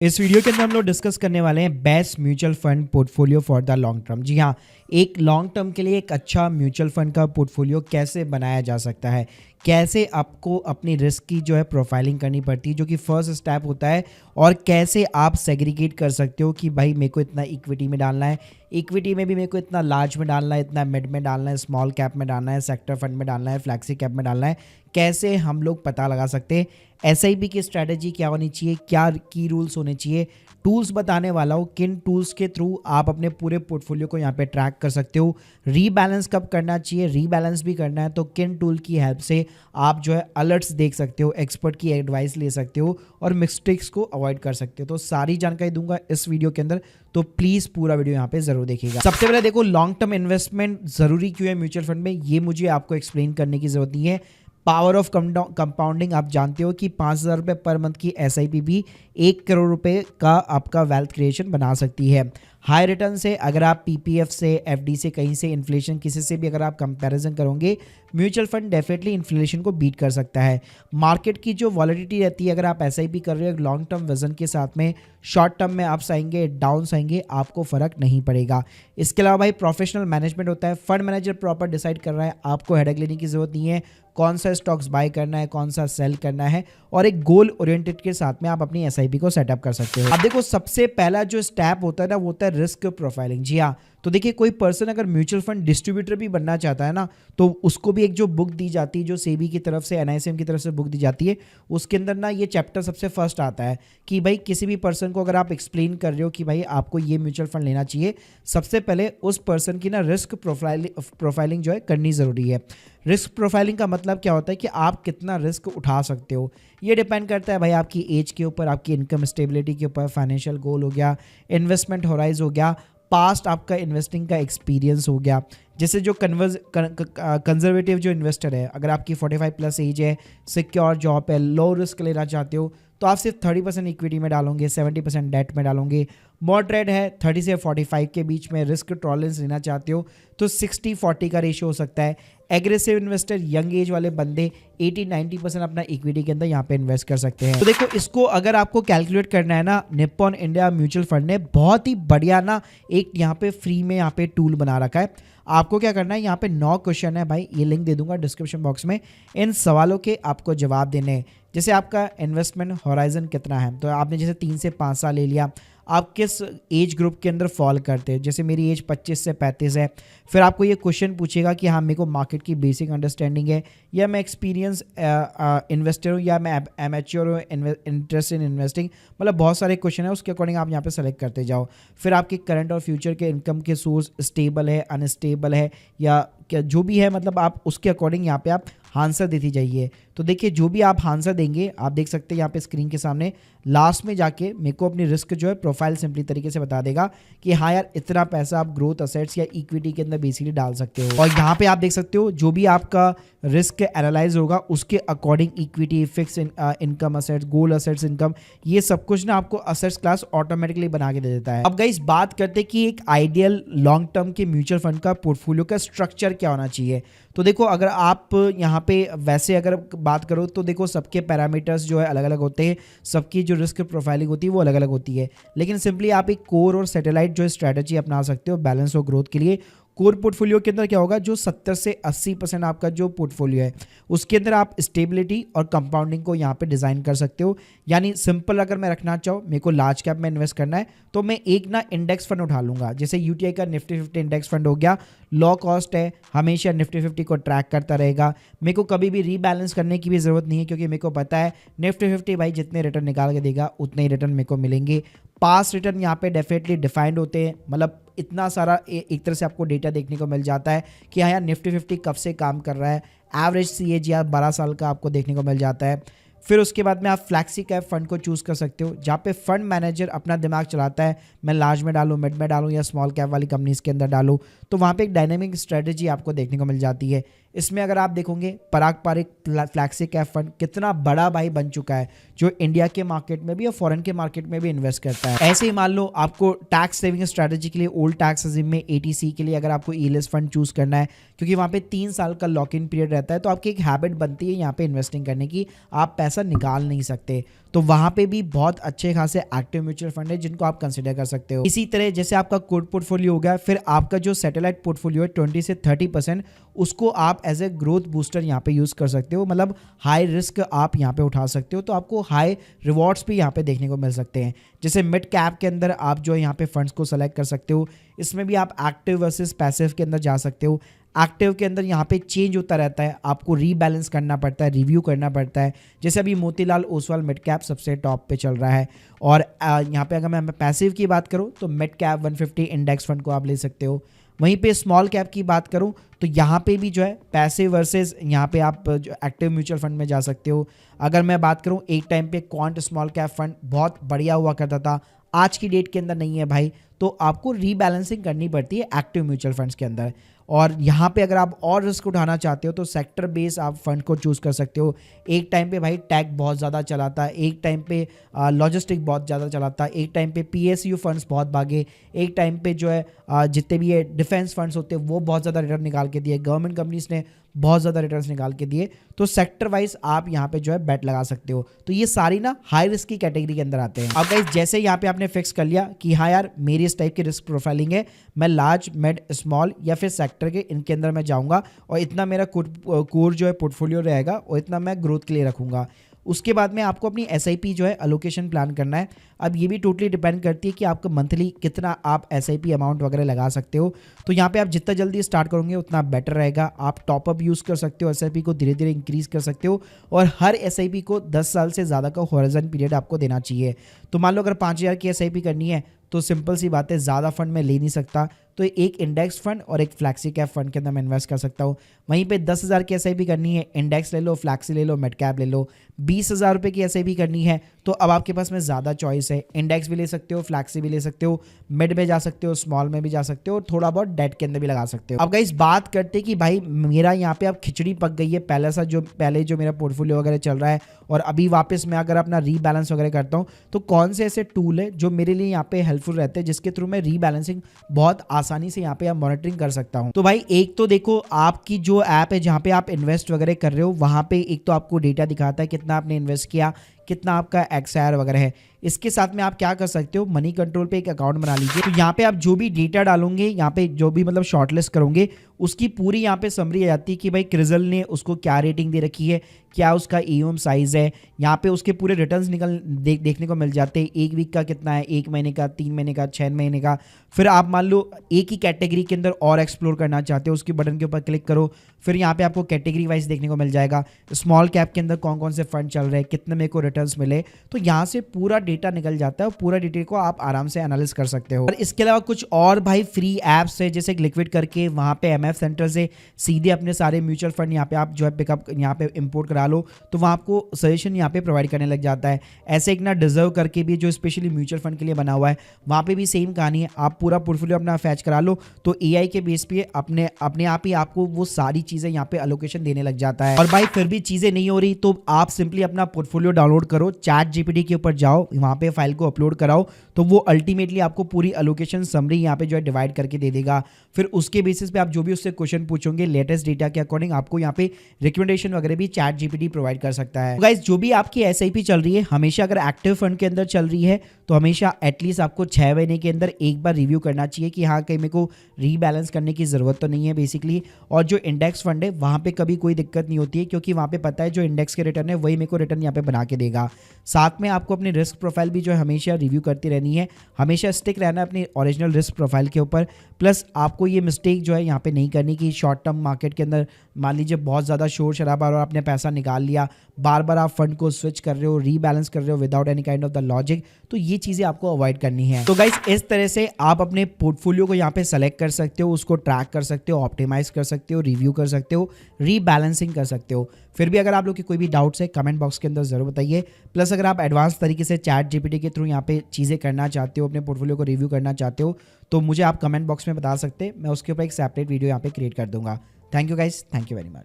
इस वीडियो के अंदर हम लोग डिस्कस करने वाले हैं best mutual fund portfolio for the long term. जी हाँ, एक लॉन्ग टर्म के लिए एक अच्छा म्यूचुअल फंड का पोर्टफोलियो कैसे बनाया जा सकता है, कैसे आपको अपनी रिस्क की जो है प्रोफाइलिंग करनी पड़ती है, जो कि फर्स्ट स्टेप होता है, और कैसे आप सेग्रीगेट कर सकते हो कि भाई मेरे को इतना इक्विटी में डालना है, इक्विटी में भी मेरे को इतना लार्ज में डालना है, इतना मिड में डालना है, स्मॉल कैप में डालना है, सेक्टर फंड में डालना है, फ्लैक्सी कैप में डालना है। कैसे हम लोग पता लगा सकते हैं एसआईपी की स्ट्रैटेजी क्या होनी चाहिए, क्या की रूल्स होने चाहिए। टूल्स बताने वाला हूँ, किन टूल्स के थ्रू आप अपने पूरे पोर्टफोलियो को यहाँ पे ट्रैक कर सकते हो। रीबैलेंस कब करना चाहिए, रीबैलेंस भी करना है तो किन टूल की हेल्प से आप जो है अलर्ट्स देख सकते हो, एक्सपर्ट की एडवाइस ले सकते हो और मिस्टेक्स को अवॉइड कर सकते हो। तो सारी जानकारी दूंगा इस वीडियो के अंदर, तो प्लीज़ पूरा वीडियो यहाँ पे जरूर देखिएगा। सबसे पहले देखो, लॉन्ग टर्म इन्वेस्टमेंट जरूरी क्यों है म्यूचुअल फंड में, ये मुझे आपको एक्सप्लेन करने की जरूरत नहीं है। पावर ऑफ कंपाउंडिंग आप जानते हो कि 5,000 रुपये पर मंथ की एसआईपी भी 1 करोड़ रुपए का आपका वेल्थ क्रिएशन बना सकती है। हाई रिटर्न से अगर आप पीपीएफ से, एफडी से, कहीं से, इन्फ्लेशन किसी से भी अगर आप कंपैरिजन करोगे, म्यूचुअल फंड डेफिनेटली इन्फ्लेशन को बीट कर सकता है। मार्केट की जो वॉलिडिटी रहती है, अगर आप एसआईपी कर रहे हो लॉन्ग टर्म विजन के साथ में, शॉर्ट टर्म में अप्स आएंगे, डाउन्स आएंगे, आपको फर्क नहीं पड़ेगा। इसके अलावा भाई प्रोफेशनल मैनेजमेंट होता है, फंड मैनेजर प्रॉपर डिसाइड कर रहा है, आपको हेडेक लेने की जरूरत नहीं है कौन सा स्टॉक्स बाय करना है, कौन सा सेल करना है, और एक गोल ओरिएंटेड के साथ में आप अपनी एसआईपी को सेटअप कर सकते हो। अब देखो, सबसे पहला जो स्टेप होता है ना, वो होता है रिस्क प्रोफाइलिंग। जी हाँ, तो देखिए कोई पर्सन अगर म्यूचुअल फंड डिस्ट्रीब्यूटर भी बनना चाहता है ना, तो उसको भी एक जो बुक दी जाती है, जो सेबी की तरफ से, एनआईसीएम की तरफ से बुक दी जाती है, उसके अंदर ना ये चैप्टर सबसे फर्स्ट आता है कि भाई किसी भी पर्सन को अगर आप एक्सप्लेन कर रहे हो कि भाई आपको ये म्यूचुअल फंड लेना चाहिए, सबसे पहले उस पर्सन की ना रिस्क प्रोफाइलिंग जो है करनी ज़रूरी है। रिस्क प्रोफाइलिंग का मतलब क्या होता है कि आप कितना रिस्क उठा सकते हो। ये डिपेंड करता है भाई आपकी एज के ऊपर, आपकी इनकम स्टेबिलिटी के ऊपर, फाइनेंशियल गोल हो गया, इन्वेस्टमेंट होराइज हो गया, पास्ट आपका इन्वेस्टिंग का एक्सपीरियंस हो गया। जैसे जो कंजर्वेटिव जो इन्वेस्टर है, अगर आपकी 45 प्लस एज है, सिक्योर जॉब है, लो रिस्क लेना चाहते हो, तो आप सिर्फ 30% इक्विटी में डालोगे, 70% डेट में डालोगे। मॉडरेट है, 30 से 45 के बीच में रिस्क टॉलरेंस लेना चाहते हो तो 60-40 का रेशियो हो सकता है। एग्रेसिव इन्वेस्टर, यंग एज वाले बंदे 80-90% अपना इक्विटी के अंदर यहाँ पे इन्वेस्ट कर सकते हैं। तो देखो, इसको अगर आपको कैलकुलेट करना है ना, निप्पॉन इंडिया म्यूचुअल फंड ने बहुत ही बढ़िया ना एक यहाँ पे फ्री में यहाँ पे टूल बना रखा है। आपको क्या करना है, यहाँ पे 9 क्वेश्चन है भाई, ये लिंक दे दूंगा डिस्क्रिप्शन बॉक्स में। इन सवालों के आपको जवाब देने हैं। जैसे आपका इन्वेस्टमेंट होराइजन कितना है, तो आपने जैसे 3 से 5 साल ले लिया, आप किस एज ग्रुप के अंदर फॉल करते हैं, जैसे मेरी एज 25 से 35 है। फिर आपको ये क्वेश्चन पूछेगा कि हाँ, मेरे को मार्केट की बेसिक अंडरस्टैंडिंग है, या मैं एक्सपीरियंस इन्वेस्टर हूँ, या मैं एमेच्योर हूँ, इंटरेस्ट इन इन्वेस्टिंग, मतलब बहुत सारे क्वेश्चन है, उसके अकॉर्डिंग आप यहाँ पे सेलेक्ट करते जाओ। फिर आपके करंट और फ्यूचर के इनकम के सोर्स स्टेबल है, अनस्टेबल है, या क्या जो भी है, मतलब आप उसके अकॉर्डिंग यहाँ पे आप आंसर देती जाइए। तो देखिए, जो भी आप आंसर देंगे, आप देख सकते हैं यहाँ पे स्क्रीन के सामने, लास्ट में जाके मेरे को अपनी रिस्क जो है प्रोफाइल सिंपली तरीके से बता देगा कि हाँ यार, इतना पैसा आप ग्रोथ असेट्स या इक्विटी के अंदर बेसिकली डाल सकते हो। और यहाँ पे आप देख सकते हो जो भी आपका रिस्क एनालाइज होगा, उसके according equity, fix income assets, gold assets income, ये सब कुछ ना आपको असेट्स क्लास ऑटोमेटिकली बना के दे देता है। अब गाइस, बात करते हैं कि एक आइडियल लॉन्ग टर्म के म्यूचुअल फंड का पोर्टफोलियो का स्ट्रक्चर क्या होना चाहिए। तो देखो, अगर आप यहाँ पे वैसे अगर बात करो तो देखो, सबके पैरामीटर्स जो है अलग अलग होते हैं, सबकी जो रिस्क प्रोफाइलिंग होती है वो अलग अलग होती है, लेकिन सिंपली आप एक कोर और सैटेलाइट जो स्ट्रैटेजी अपना सकते हो बैलेंस और ग्रोथ के लिए। कोर पोर्टफोलियो के अंदर क्या होगा, जो 70 से 80% आपका जो पोर्टफोलियो है, उसके अंदर आप स्टेबिलिटी और कंपाउंडिंग को यहाँ पे डिजाइन कर सकते हो। यानी सिंपल अगर मैं रखना चाहूँ, मेरे को लार्ज कैप में इन्वेस्ट करना है, तो मैं एक ना इंडेक्स फंड उठा लूंगा, जैसे यूटीआई का निफ्टी 50 इंडेक्स फंड हो गया, लो कॉस्ट है, हमेशा निफ्टी 50 को ट्रैक करता रहेगा। मेरे को कभी भी रीबैलेंस करने की भी जरूरत नहीं है, क्योंकि मेरे को पता है निफ्टी 50 भाई जितने रिटर्न निकाल के देगा उतने ही रिटर्न मेरे को मिलेंगे। पास्ट रिटर्न यहाँ पे डेफिनेटली डिफाइंड होते हैं, मतलब इतना सारा एक तरह से आपको डेटा देखने को मिल जाता है कि हाँ यार, निफ्टी 50 कब से काम कर रहा है, एवरेज सीएजीआर 12 साल का आपको देखने को मिल जाता है। फिर उसके बाद में आप फ्लैक्सी कैप फंड को चूज कर सकते हो, जहाँ पे फंड मैनेजर अपना दिमाग चलाता है, मैं लार्ज में डालूं, मिड में डालूं, या स्मॉल कैप वाली कंपनीज के अंदर डालूं, तो वहाँ पे एक डायनेमिक स्ट्रेटेजी आपको देखने को मिल जाती है। इसमें अगर आप देखोगे पराग पारिक फ्लैक्सी कैप फंड कितना बड़ा भाई बन चुका है, जो इंडिया के मार्केट में भी और फॉरेन के मार्केट में भी इन्वेस्ट करता है। ऐसे ही मान लो आपको टैक्स सेविंग स्ट्रैटेजी के लिए ओल्ड टैक्स रेजिम में एटीसी के लिए अगर आपको ईएलएस फंड चूज करना है, क्योंकि वहाँ पे 3 साल का लॉक इन पीरियड रहता है, तो आपकी एक हैबिट बनती है यहाँ पे इन्वेस्टिंग करने की, आप पैसा निकाल नहीं सकते। तो वहाँ पे भी बहुत अच्छे खासे एक्टिव म्यूचुअल फंड है जिनको आप कंसिडर कर सकते हो। इसी तरह जैसे आपका कोर पोर्टफोलियो हो गया, फिर आपका जो सैटेलाइट पोर्टफोलियो है 20 से 30% उसको आप एज ए ग्रोथ बूस्टर यहाँ पे यूज कर सकते हो, मतलब हाई रिस्क आप यहाँ पे उठा सकते हो, तो आपको हाई रिवॉर्ड्स भी यहाँ पे देखने को मिल सकते हैं। जैसे मिड कैप के अंदर आप जो यहाँ पे फंड्स को सेलेक्ट कर सकते हो, इसमें भी आप एक्टिव वर्सेस पैसिव के अंदर जा सकते हो। एक्टिव के अंदर यहाँ पे चेंज होता रहता है, आपको रीबैलेंस करना पड़ता है, रिव्यू करना पड़ता है। जैसे अभी मोतीलाल ओसवाल मिड कैप सबसे टॉप पे चल रहा है, और यहाँ पे अगर मैं पैसिव की बात करूँ तो मिड कैप 150 इंडेक्स फंड को आप ले सकते हो। वहीं पे स्मॉल कैप की बात करूं तो यहाँ पे भी जो है पैसिव वर्सेस यहाँ पे आप जो एक्टिव म्यूचुअल फंड में जा सकते हो। अगर मैं बात करूं एक टाइम पे क्वांट स्मॉल कैप फंड बहुत बढ़िया हुआ करता था, आज की डेट के अंदर नहीं है भाई, तो आपको रीबैलेंसिंग करनी पड़ती है एक्टिव म्यूचुअल फंड्स के अंदर। और यहाँ पे अगर आप और रिस्क उठाना चाहते हो तो सेक्टर बेस आप फंड को चूज़ कर सकते हो। एक टाइम पे भाई टेक बहुत ज़्यादा चला था, एक टाइम पे लॉजिस्टिक बहुत ज़्यादा चला था, एक टाइम पे पीएसयू फंड्स बहुत भागे, एक टाइम पे जो है जितने भी ये डिफेंस फंड्स होते हैं वो बहुत ज़्यादा रिटर्न निकाल के दिए, गवर्नमेंट कंपनीज ने बहुत ज़्यादा रिटर्न्स निकाल के दिए। तो सेक्टर वाइज आप यहाँ पे जो है बेट लगा सकते हो। तो ये सारी ना हाई रिस्क की कैटेगरी के अंदर आते हैं। अब गाइस जैसे यहाँ पे आपने फिक्स कर लिया कि हाँ यार मेरी इस टाइप की रिस्क प्रोफाइलिंग है, मैं लार्ज मिड स्मॉल या फिर सेक्टर के इनके अंदर मैं जाऊँगा और इतना मेरा कोर जो है पोर्टफोलियो रहेगा और इतना मैं ग्रोथ के लिए रखूँगा। उसके बाद में आपको अपनी एसआईपी जो है एलोकेशन प्लान करना है। अब ये भी टोटली डिपेंड करती है कि आपका मंथली कितना आप एसआईपी अमाउंट वगैरह लगा सकते हो। तो यहाँ पे आप जितना जल्दी स्टार्ट करोगे उतना बेटर रहेगा। आप टॉपअप यूज़ कर सकते हो, एसआईपी को धीरे धीरे इंक्रीज कर सकते हो, और हर एसआईपी को 10 साल से ज़्यादा का हॉरिजन पीरियड आपको देना चाहिए। तो मान लो अगर 5000 की एसआईपी करनी है तो सिंपल सी बात है, ज़्यादा फंड में ले नहीं सकता, तो एक इंडेक्स फंड और एक फ्लैक्सी कैप फंड के अंदर मैं इन्वेस्ट कर सकता हूँ। वहीं पे 10,000 की एसआईपी करनी है, इंडेक्स ले लो, फ्लैक्सी ले लो, मिड कैप ले लो। 20,000 रुपये की एसआईपी करनी है तो अब आपके पास में ज़्यादा चॉइस है, इंडेक्स भी ले सकते हो, फ्लैक्सी भी ले सकते हो, मिड में जा सकते हो, स्मॉल में भी जा सकते हो, थोड़ा बहुत डेट के अंदर भी लगा सकते हो। अब गाइस बात करते हैं कि भाई मेरा यहाँ पे अब खिचड़ी पक गई है, पहले जो मेरा पोर्टफोलियो वगैरह चल रहा है और अभी वापस मैं अगर अपना रीबैलेंस वगैरह करता हूँ तो कौन से ऐसे टूल है जो मेरे लिए यहाँ पे हेल्पफुल रहते हैं, जिसके थ्रू मैं रीबैलेंसिंग बहुत आसानी से यहाँ पे मॉनिटरिंग कर सकता हूँ। तो भाई एक तो देखो आपकी जो ऐप है जहाँ पे आप इन्वेस्ट वगैरह कर रहे हो, वहाँ पे एक तो आपको डेटा दिखाता है कितना आपने इन्वेस्ट किया, कितना आपका एक्सआईआर वगैरह है। इसके साथ में आप क्या कर सकते हो, मनी कंट्रोल पे एक अकाउंट बना लीजिए। तो यहाँ पे आप जो भी डेटा डालोगे, यहाँ पे जो भी मतलब शॉर्टलिस्ट करोगे, उसकी पूरी यहाँ पे समरी आ जाती है कि भाई क्रिजल ने उसको क्या रेटिंग दे रखी है, क्या उसका ईओएम साइज है। यहाँ पे उसके पूरे रिटर्न्स देखने को मिल जाते हैं, 1 वीक का कितना है, 1 महीने का, 3 महीने का, 6 महीने का। फिर आप मान लो एक ही कैटेगरी के अंदर और एक्सप्लोर करना चाहते हो, उसके बटन के ऊपर क्लिक करो, फिर यहाँ पे आपको कैटेगरी वाइज देखने को मिल जाएगा, स्मॉल कैप के अंदर कौन कौन से फंड चल रहे हैं, कितने मेरे को रिटर्न्स मिले। तो यहाँ से पूरा डेटा निकल जाता है और पूरा डेटा को आप आराम से एनालिसिस कर सकते हो। और इसके अलावा कुछ और भाई फ्री एप्स है, जैसे लिक्विड करके, वहाँ पे एमएफ सेंटर से सीधे अपने सारे म्यूचुअल फंड यहाँ पे आप जो है पिकअप यहाँ पे इंपोर्ट करा लो, तो वहाँ आपको सजेशन यहाँ पे प्रोवाइड करने लग जाता है। ऐसे एक ना डिजर्व करके भी जो स्पेशली म्यूचुअल फंड के लिए बना हुआ है, वहाँ पे भी सेम कहानी है, आप पूरा पोर्टफोलियो अपना फैच करा लो तो एआई के बेस पे अपने आप ही आपको वो सारी चीज़ें यहाँ पे एलोकेशन देने लग जाता है। और भाई फिर भी चीज़ें नहीं हो रही तो आप सिंपली अपना पोर्टफोलियो डाउनलोड करो, चैट जीपीटी के ऊपर जाओ, वहाँ पे फाइल को अपलोड कराओ, तो वो अल्टीमेटली आपको पूरी एलोकेशन समरी यहाँ पे जो है डिवाइड करके दे देगा। फिर उसके बेसिस पे आप जो भी उससे क्वेश्चन पूछोगे लेटेस्ट डेटा के अकॉर्डिंग आपको यहाँ पे रिकमेंडेशन वगैरह भी चैट जीपीटी प्रोवाइड कर सकता है। गाइस जो भी आपकी एसआईपी चल रही है, हमेशा अगर एक्टिव फंड के अंदर चल रही है तो हमेशा एटलीस्ट आपको 6 महीने के अंदर एक बार रिव्यू करना चाहिए कि हाँ कहीं मेरे को रीबैलेंस करने की जरूरत तो नहीं है बेसिकली। और जो इंडेक्स फंड है वहाँ पे कभी कोई दिक्कत नहीं होती है, क्योंकि वहाँ पे पता है जो इंडेक्स के रिटर्न है वही मेरे को रिटर्न यहाँ पे बना के देगा। साथ में आपको अपनी रिस्क प्रोफाइल भी जो है हमेशा रिव्यू करती रहनी है, हमेशा स्टिक रहना है अपनी ओरिजिनल रिस्क प्रोफाइल के ऊपर। प्लस आपको ये मिस्टेक जो है यहाँ पे नहीं करनी कि शॉर्ट टर्म मार्केट के अंदर मान लीजिए बहुत ज़्यादा शोर शराबा और आपने पैसा निकाल लिया, बार बार आप फंड को स्विच कर रहे हो, रीबैलेंस कर रहे हो without any kind of the logic, तो ये चीज़ें आपको अवॉइड करनी है। तो गाइस इस तरह से आप अपने पोर्टफोलियो को यहाँ पे सेलेक्ट कर सकते हो, उसको ट्रैक कर सकते हो, ऑप्टिमाइज कर सकते हो, रिव्यू कर सकते हो, रीबैलेंसिंग कर सकते हो। फिर भी अगर आप लोग की कोई भी डाउट्स है कमेंट बॉक्स के अंदर जरूर बताइए। प्लस अगर आप एडवांस तरीके से चैट जीपीटी के थ्रू यहाँ पे चीज़ें करना चाहते हो, अपने पोर्टफोलियो को रिव्यू करना चाहते हो, तो मुझे आप कमेंट बॉक्स में बता सकते हैं, मैं उसके ऊपर एक सेपरेट वीडियो यहाँ पे क्रिएट कर दूंगा। Thank you guys, thank you very much.